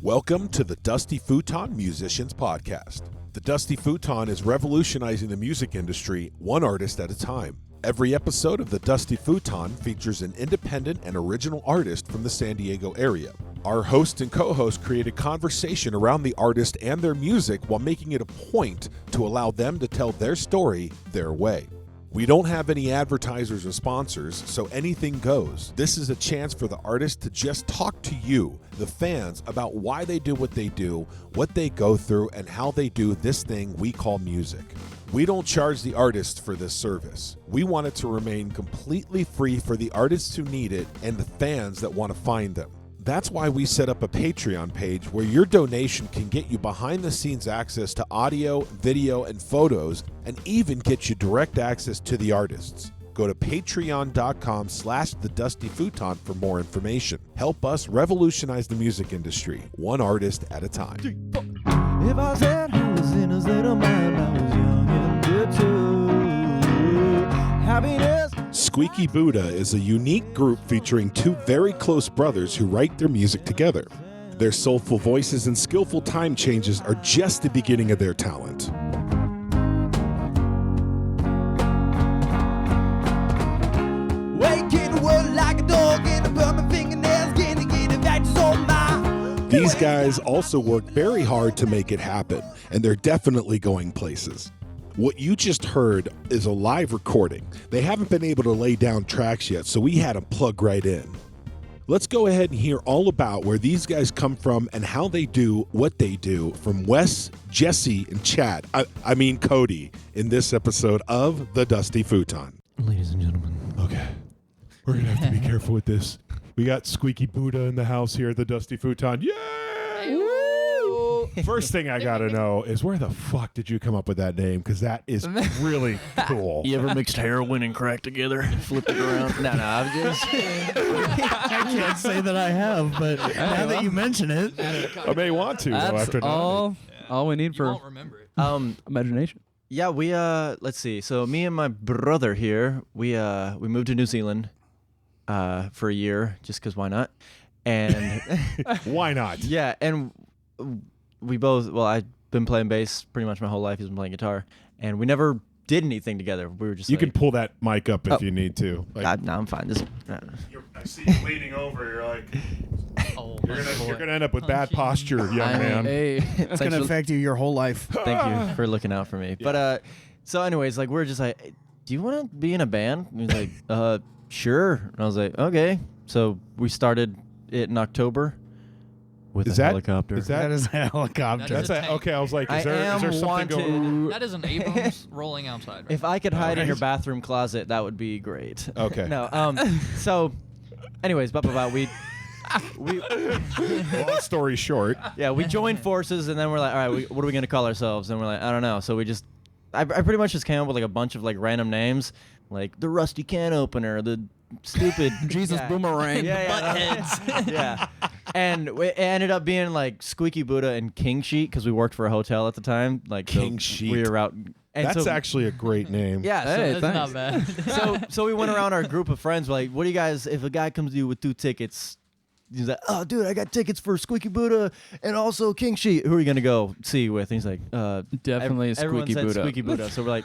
Welcome to the Dusty Futon Musicians Podcast. The Dusty Futon is revolutionizing the music industry one artist at a time. Every episode of the Dusty Futon features an independent and original artist from the San Diego area. Our host and co-host created conversation around the artist and their music while making it a point to allow them to tell their story their way. We don't have any advertisers or sponsors, so anything goes. This is a chance for the artist to just talk to you, the fans, about why they do what they do, what they go through, and how they do this thing we call music. We don't charge the artists for this service. We want it to remain completely free for the artists who need it and the fans that want to find them. That's why we set up a Patreon page where your donation can get you behind-the-scenes access to audio, video, and photos, and even get you direct access to the artists. Go to patreon.com/thedustyfuton for more information. Help us revolutionize the music industry, one artist at a time. If I said I was in a state of mind, I was young and good too. Happiness. Squeaky Buddha is a unique group featuring two very close brothers who write their music together. Their soulful voices and skillful time changes are just the beginning of their talent. Waking the world like a dog in a burning fingernails, getting back to soul my. These guys also work very hard to make it happen, and they're definitely going places. What you just heard is a live recording. They haven't been able to lay down tracks yet, so we had them plug right in. Let's go ahead and hear all about where these guys come from and how they do what they do from Wes, Jesse, and Chad. I mean Cody, in this episode of The Dusty Futon. Ladies and gentlemen. Okay. We're going to have to be careful with this. We got Squeaky Buddha in the house here at The Dusty Futon. Yay! First thing I gotta know is where the fuck did you come up with that name? Because that is really cool. You ever mixed heroin and crack together and flipped it around? No, I'm just... I can't say that I have, but now that you mention it... I may want to, though, after all we need for won't remember it. imagination. Yeah, we, let's see. So me and my brother here, we moved to New Zealand for a year, just because why not? And... Why not? Yeah, and... we both, well, I've been playing bass pretty much my whole life. He's been playing guitar. And we never did anything together. We were just You can pull that mic up if you need to. Like, no, I'm fine. Just, I see you leaning over. You're like, Oh, you're gonna end up with bad posture, young man. Hey, That's going to affect you your whole life. Thank you for looking out for me. Yeah. But, so anyways, like, we're just like, hey, do you want to be in a band? And he's like, sure. And I was like, okay. So we started it in October. With Is a that- helicopter. is That is a helicopter. That's That's okay. I was like, I is there am something going? That is an Abrams rolling outside. Right If I could hide in Alright. your bathroom closet, that would be great. Okay. No. So, anyways, we Long story short, we joined forces, and then we're like, all right, what are we gonna call ourselves? And we're like, I don't know. So we just, I pretty much just came up with like a bunch of like random names, like the rusty can opener, the stupid Jesus Boomerang. Buttheads. Yeah. And it ended up being like Squeaky Buddha and King Sheet because we worked for a hotel at the time. Like King so Sheet. We were out. And that's so, actually a great name. yeah. So, Hey, That's thanks. not bad. so we went around our group of friends. We're like, what do you guys? If a guy comes to you with 2 tickets, he's like, oh, dude, I got tickets for Squeaky Buddha and also King Sheet. Who are you gonna go see with? And he's like, Definitely everyone Squeaky said Buddha. Squeaky Buddha. So we're like,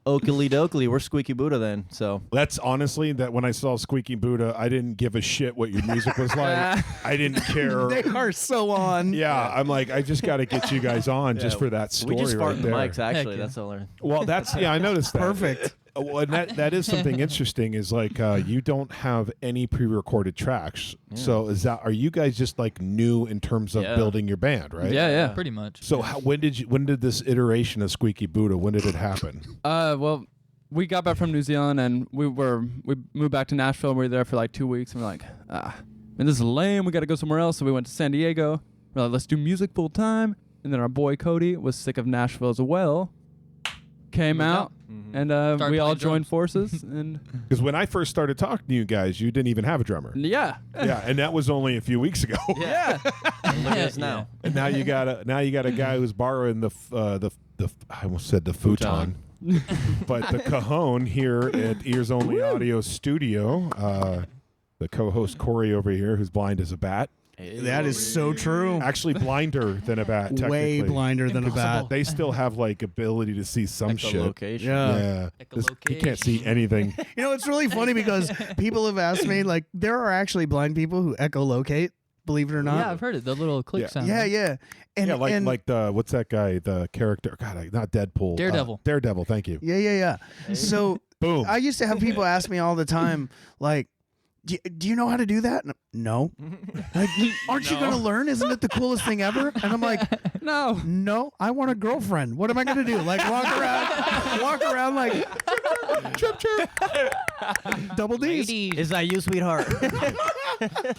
Oakley dokley, we're Squeaky Buddha then. So That's honestly that when I saw Squeaky Buddha, I didn't give a shit what your music was like. I didn't care. They are so on. Yeah, I'm like, I just got to get you guys on just for that story we just fart right in the there. mics. Actually, Heck yeah. that's all. Well, that's I noticed that. Perfect. Well, and that is something interesting. Is like you don't have any pre-recorded tracks. So are you guys just like new in terms of Yeah. building your band, right? Yeah. Pretty much. So when did this iteration of Squeaky Buddha? When did it happen? Well, we got back from New Zealand and we moved back to Nashville. We were there for like 2 weeks and we're like, man, this is lame. We got to go somewhere else. So we went to San Diego. We're like, let's do music full time. And then our boy Cody was sick of Nashville as well. Came out and we all playing joined drums. forces and Because when I first started talking to you guys, you didn't even have a drummer. yeah. Yeah, and that was only a few weeks ago. Yeah. And look at us now. And now you got a guy who's borrowing the I almost said the futon. But the cajon here at Ears Only Audio Studio, the co-host Corey over here, who's blind as a bat. That is so true. Actually, blinder than a bat. Way technically. blinder than a bat. They still have like ability to see some shit. Echolocation. Yeah. He can't see anything. You know, it's really funny because people have asked me, like, there are actually blind people who echolocate, believe it or not. Yeah, I've heard it. The little click Yeah. sound. Yeah, right? yeah. And, Yeah, and like the what's that guy? The character? God, not Deadpool. Daredevil. Daredevil. Thank you. yeah. So Boom. I used to have people ask me all the time, like, do you know how to do that? No. Like, aren't you going to learn? Isn't it the coolest thing ever? And I'm like, no, I want a girlfriend. What am I going to do? Like walk around like chirp, chirp. Double D's. Ladies, Is that you, sweetheart?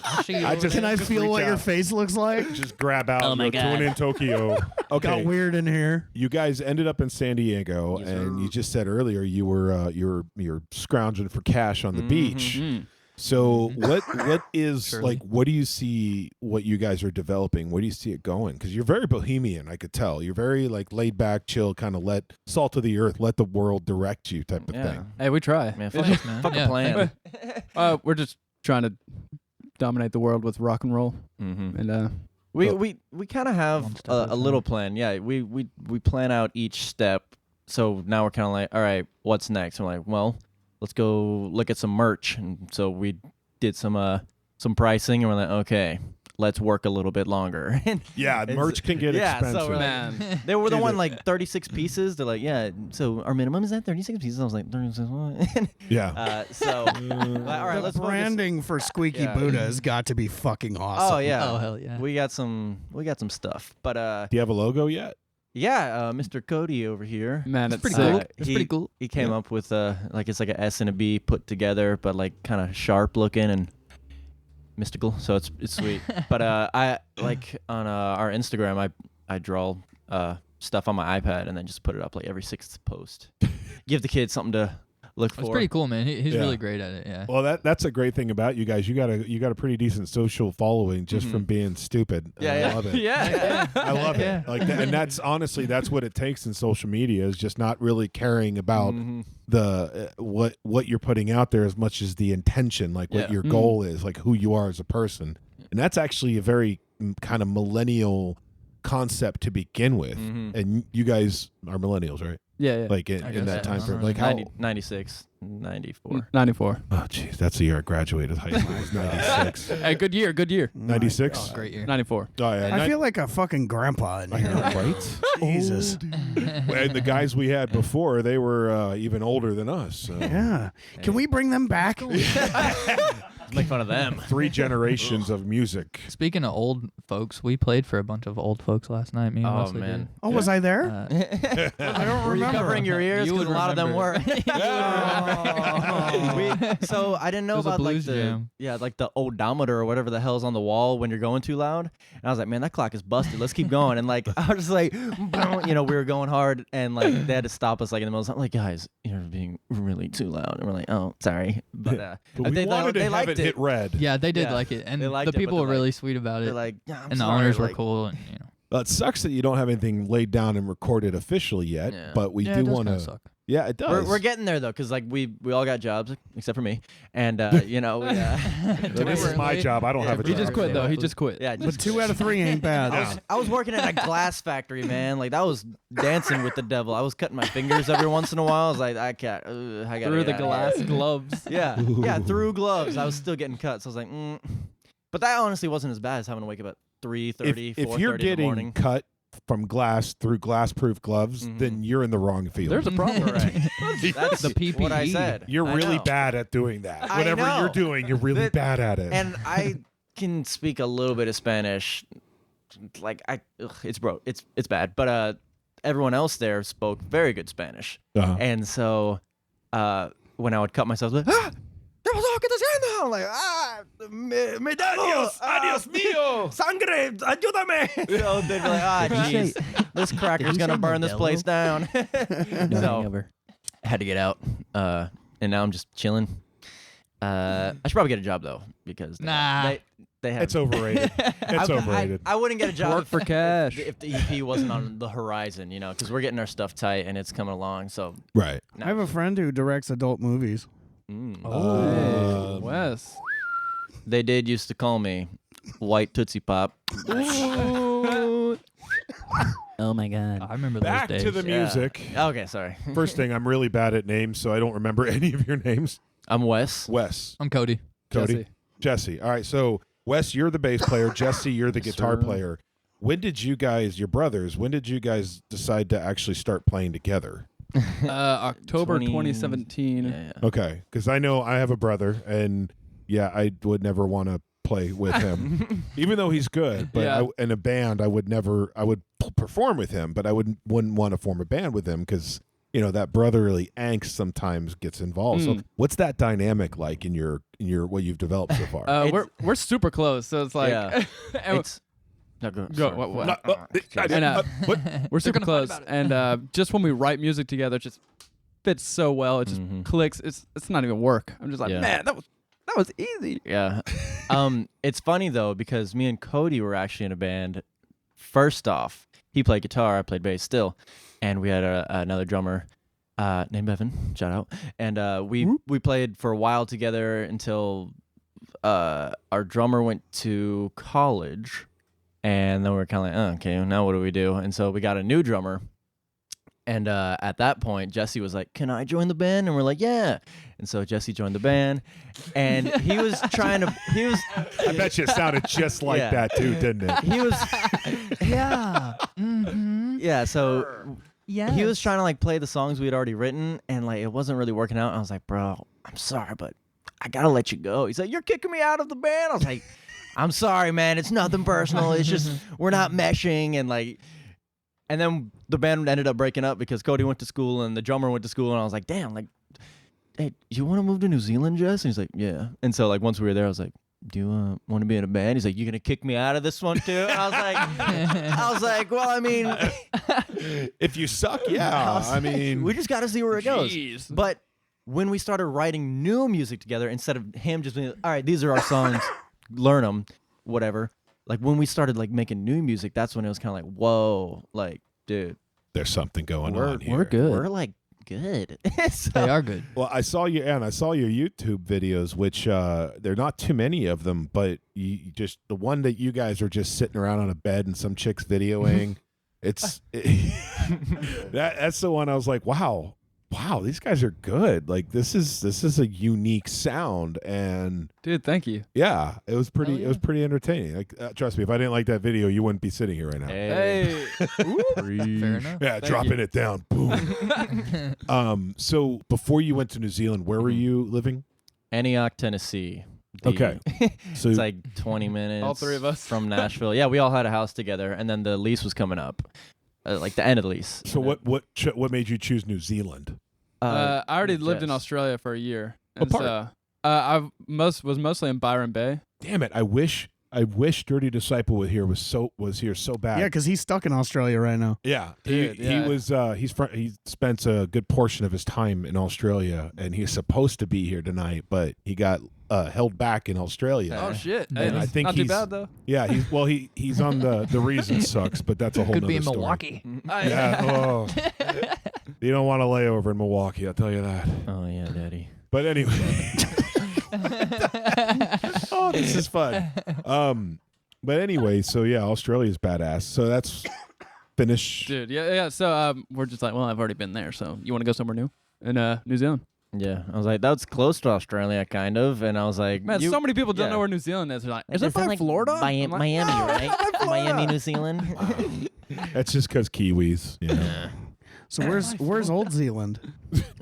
I'll see you over Can there. I Just feel reach what your out. face looks like? Just grab out. Oh my You're doing God. in Tokyo. Okay. Got weird in here. You guys ended up in San Diego, Yes, and sir. you just said earlier you were you're scrounging for cash on the beach. So what is Surely. like? What do you see? What you guys are developing? Where do you see it going? Because you're very bohemian, I could tell. You're very like laid back, chill, kind of let salt of the earth, let the world direct you, type of Yeah. thing. Hey, we try. Man, Thanks, man. fuck Yeah, a plan. We're just trying to dominate the world with rock and roll, Mm-hmm. and We kind of have One step at a a little time. plan. Yeah, we plan out each step. So now we're kind of like, all right, what's next? We're like, well, let's go look at some merch. And so we did some pricing, and we're like, okay, let's work a little bit longer. Yeah, It's- merch can get yeah, so expensive. we're like- man, They were the Dude, one like 36 pieces. They're like, yeah. So our minimum is that 36 pieces. I was like, 36 what? Yeah. So all right, The let's focus. branding for Squeaky Yeah. Buddha has got to be fucking awesome. Oh yeah. Oh, hell yeah. We got some stuff, but Do you have a logo yet? yeah, Mr. Cody over here. man, it's pretty sick. cool. It's pretty cool. He came up with like it's like a S and a B put together, but like kind of sharp looking and mystical. So it's sweet. But I like on our Instagram, I draw stuff on my iPad and then just put it up like every 6th post. Give the kids something to look for. It's pretty cool, man. He's Yeah. really great at it. Yeah. Well, that's a great thing about you guys. You got a pretty decent social following just from being stupid. Yeah, I yeah. love it. Yeah. I love Yeah. it. Like, and that's honestly that's what it takes in social media is just not really caring about the what you're putting out there as much as the intention, like what Yeah. your goal is, like who you are as a person. And that's actually a very kind of millennial concept to begin with. And you guys are millennials, right? Yeah. Like in guess that so. time frame. Like how? 96, 94. 94. Oh, jeez, that's the year I graduated high school. It was 96. Hey, good year. 96. Oh, great year. 94. Oh, yeah. I feel like a fucking grandpa in I here. know, right? Jesus. And the guys we had before, they were even older than us. So. Yeah. Can we bring them back? Make fun of them. 3 generations of music. Speaking of old folks, we played for a bunch of old folks last night. Me and Oh Wesley man. Oh, was I there? did. I don't Were you remember. covering your ears? You Because would a lot of them were. Oh. So I didn't know It was a about like blues jam. like the odometer or whatever the hell's on the wall when you're going too loud. And I was like, man, that clock is busted. Let's keep going. And like I was just like, we were going hard, and like they had to stop us like in the middle. I'm like, guys, you're being really too loud. And we're like, oh, sorry. But, But we wanted to have liked it hit red. Yeah, they did Yeah. like it, and They liked the it, but people they're were really like- sweet about They're it, like, yeah, I'm and the sorry. owners were Like, cool. And It sucks that you don't have anything laid down and recorded officially yet, Yeah. but we yeah, do it does want kinda to. suck. Yeah, it does. We're getting there though, because like we all got jobs except for me, and we, This is my job. I don't have a He job. just quit though. He just quit. yeah. But 2 out of 3 ain't bad. I was working at a glass factory, man. Like that was dancing with the devil. I was cutting my fingers every once in a while. I was like, I can't. I gotta Through get the out of glass gloves. here. Yeah, through gloves. I was still getting cut. So I was like, But that honestly wasn't as bad as having to wake up at 3:30, 4:30 if you're in the getting morning. cut from glass through glass-proof gloves, then you're in the wrong field. There's a problem. Correct. That's The PPE. what I said. You're I really know. bad at doing that. I Whatever know. you're doing, you're really That- bad at it. And I can speak a little bit of Spanish. Like it's bad. But everyone else there spoke very good Spanish. Uh-huh. And so when I would cut myself, I was like, ¿qué estás haciendo? I'm like, medallos, adiós mío. sangre, ayúdame. So they'd be like, jeez, this cracker's gonna burn this place down. So I had to get out, and now I'm just chilling. I should probably get a job though, because they have. It's overrated. It's overrated. I wouldn't get a job Work for cash. if the EP wasn't on the horizon, because we're getting our stuff tight and it's coming along. So Right. I have a friend who directs adult movies. Hey, Wes. They did used to call me white Tootsie Pop. Oh my god. I remember Back those days. to the music. Okay, sorry. First thing, I'm really bad at names, so I don't remember any of your names. I'm Wes. Wes. I'm Cody. Cody. Jesse. All right, so Wes, you're the bass player. Jesse, you're the guitar player. When did you guys, your brothers, when did you guys decide to actually start playing together? October 2017. Yeah. Okay, because I know I have a brother, and yeah, I would never want to play with him, even though he's good. But Yeah. in a band, I would perform with him, but I wouldn't want to form a band with him because that brotherly angst sometimes gets involved. So what's that dynamic like in your what you've developed so far? We're super close, so it's like Yeah. It's no, Go, sorry. what? We're super close, and just when we write music together, it just fits so well. It just clicks. It's not even work. I'm just like, Yeah. man, that was easy. Yeah. It's funny though because me and Cody were actually in a band. First off, he played guitar, I played bass still, and we had another drummer named Evan. Shout out. And we played for a while together until our drummer went to college, and then we were kind of like, okay, now what do we do? And so we got a new drummer. And at that point, Jesse was like, "Can I join the band?" And we're like, "Yeah." And so Jesse joined the band, and he was trying to. I bet you it sounded just like Yeah. that too, didn't it? He was. Yeah. Mm-hmm. Yeah. So Yeah. he was trying to like play the songs we had already written, and like it wasn't really working out. And I was like, "Bro, I'm sorry, but I gotta let you go." He's like, "You're kicking me out of the band." I was like, "I'm sorry, man. It's nothing personal. It's just we're not meshing." And like. And then the band ended up breaking up because Cody went to school and the drummer went to school, and I was like, damn, like, hey, you want to move to New Zealand, Jess? And he's like, yeah. And so like once we were there, I was like, do you want to be in a band? He's like, you gonna kick me out of this one too? And I was like, well, I mean, If you suck, yeah. I mean, we just got to see where it goes. But when we started writing new music together, instead of him just being, all right, these are our songs, learn them, whatever. Like when we started like making new music, that's when it was kind of like, whoa, like, dude, there's something going on here. We're good. we're like good. So- They are good. Well, I saw your YouTube videos, which there are not too many of them, but you just the one that you guys are just sitting around on a bed and some chick's videoing. That's the one I was like, wow, these guys are good. Like this is a unique sound, and Dude, thank you. yeah, it was pretty Hell yeah. it was pretty entertaining. Like trust me, if I didn't like that video, you wouldn't be sitting here right now. Hey. Fair enough. Yeah, dropping it down. Boom. So before you went to New Zealand, where were you living? Antioch, Tennessee. Okay. So It's like 20 minutes. All three of us. from Nashville. Yeah, we all had a house together, and then the lease was coming up, like the end of the lease. so what made you choose New Zealand? I already lived in Jess. Australia for a year. What And part? so, I was mostly in Byron Bay. Damn it! I wish Dirty Disciple was here so bad. Yeah, because he's stuck in Australia right now. Yeah, Dude, he yeah. was. He spent a good portion of his time in Australia, and he's supposed to be here tonight, but he got held back in Australia. Oh shit! Yeah. Hey, And I that's think not too he's- bad though. Yeah, he's on the reason sucks, but that's a whole. Could be in nother story. Milwaukee. Yeah. Oh. You don't want to lay over in Milwaukee, I'll tell you that. Oh yeah, Daddy. But anyway. Oh, this is fun. But anyway, so yeah, Australia's badass. So that's finish. Dude, yeah. So we're just like, well, I've already been there, so you want to go somewhere new in New Zealand? Yeah, I was like, that's close to Australia, kind of, and I was like, Man, so many people don't know where New Zealand is. They're like, is it by Florida? I'm like, Miami, "No, right? it's by Florida." Miami, New Zealand. That's just because Kiwis. You know. So where's Old Zealand?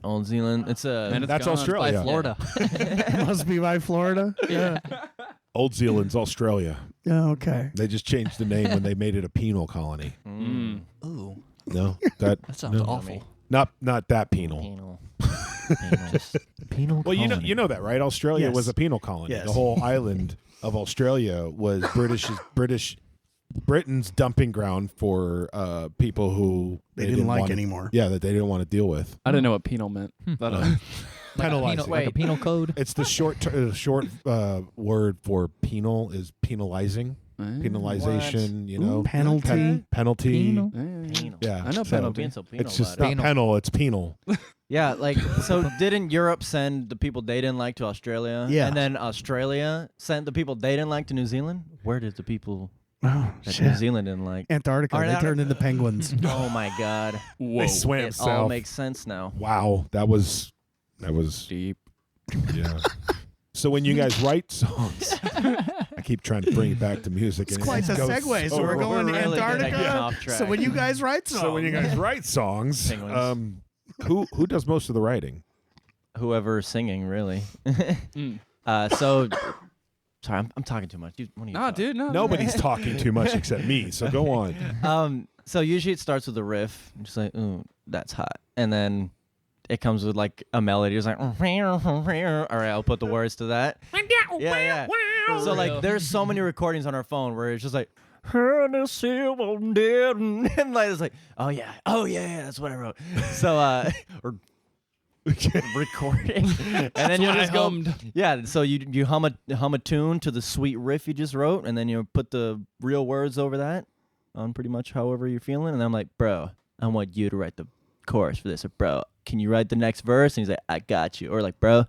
Old Zealand. It's Man, it's That's gone. It's Australia. by Florida. It must be by Florida. Yeah. Old Zealand's Australia. Yeah. Okay. They just changed the name when they made it a penal colony. Mm. Ooh, No, that that sounds no. awful. Not that penal. Penal. Just penal. Well, you colony. know that, right? Australia Yes. was a penal colony. Yes. The whole island of Australia was Britain's dumping ground for people who They didn't like want anymore. Yeah, that they didn't want to deal with. I didn't know what penal meant. But, Penalizing. Like a penal code. It's the short word for penal is penalizing, penalization. You know, Penalty. penalty. Penal. Yeah. Penal. Yeah, I know so penalty. Being so penal It's just about not penal. It's penal. it. Yeah, like, so didn't Europe send the people they didn't like to Australia? Yeah. And then Australia sent the people they didn't like to New Zealand? Where did the people Oh, that shit. New Zealand didn't like? Antarctica. They turned into penguins. Oh, my God. They swam It all south. makes sense now. Wow, that was Deep. yeah. So when you guys write songs, I keep trying to bring it back to music. It's and quite it the goes segue. So so we're going to really good at getting Antarctica. off track. So when you guys write songs. So when you guys write songs, Penguins. who does most of the writing? Whoever's singing, really. So, sorry, I'm talking too much. One of you Nah, talk. dude, no. Nobody's talking too much except me. So go on. So usually it starts with a riff, just like, ooh, that's hot, and then it comes with like a melody. It's like, all right, I'll put the words to that. Yeah. So like, there's so many recordings on our phone where it's just like, and like it's like, oh yeah, that's what I wrote. So or recording, and then you just go, yeah. So you hum a tune to the sweet riff you just wrote, and then you put the real words over that on pretty much however you're feeling. And I'm like, bro, I want you to write the chorus for this, or bro, can you write the next verse? And he's like, I got you. Or like, bro,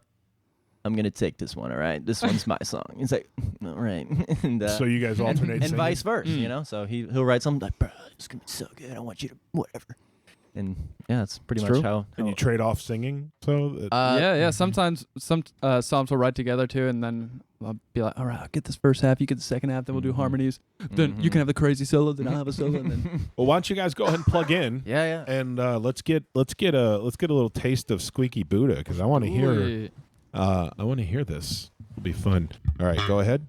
I'm gonna take this one. All right, this one's my song. He's like, all right. And, So you guys alternate and singing? vice versa, you know. So he'll write something like, bro, it's gonna be so good. I want you to whatever. And yeah, that's pretty It's much true. how. And you trade off singing. So yeah. Sometimes some songs will write together too, and then I'll be like, all right, I'll get this first half, you get the second half, then we'll do harmonies. Then you can have the crazy solo, then I'll have a solo, and then well, why don't you guys go ahead and plug in? Yeah. And let's get a little taste of Squeaky Buddha because I want to hear this. It'll be fun. All right, go ahead.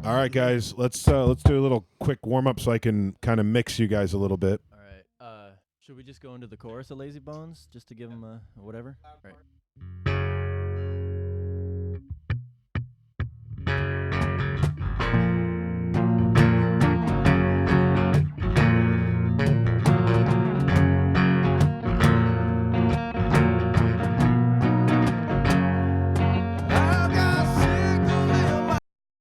All right, guys, let's do a little quick warm up so I can kind of mix you guys a little bit. All right. Should we just go into the chorus of Lazy Bones just to give them whatever? All right.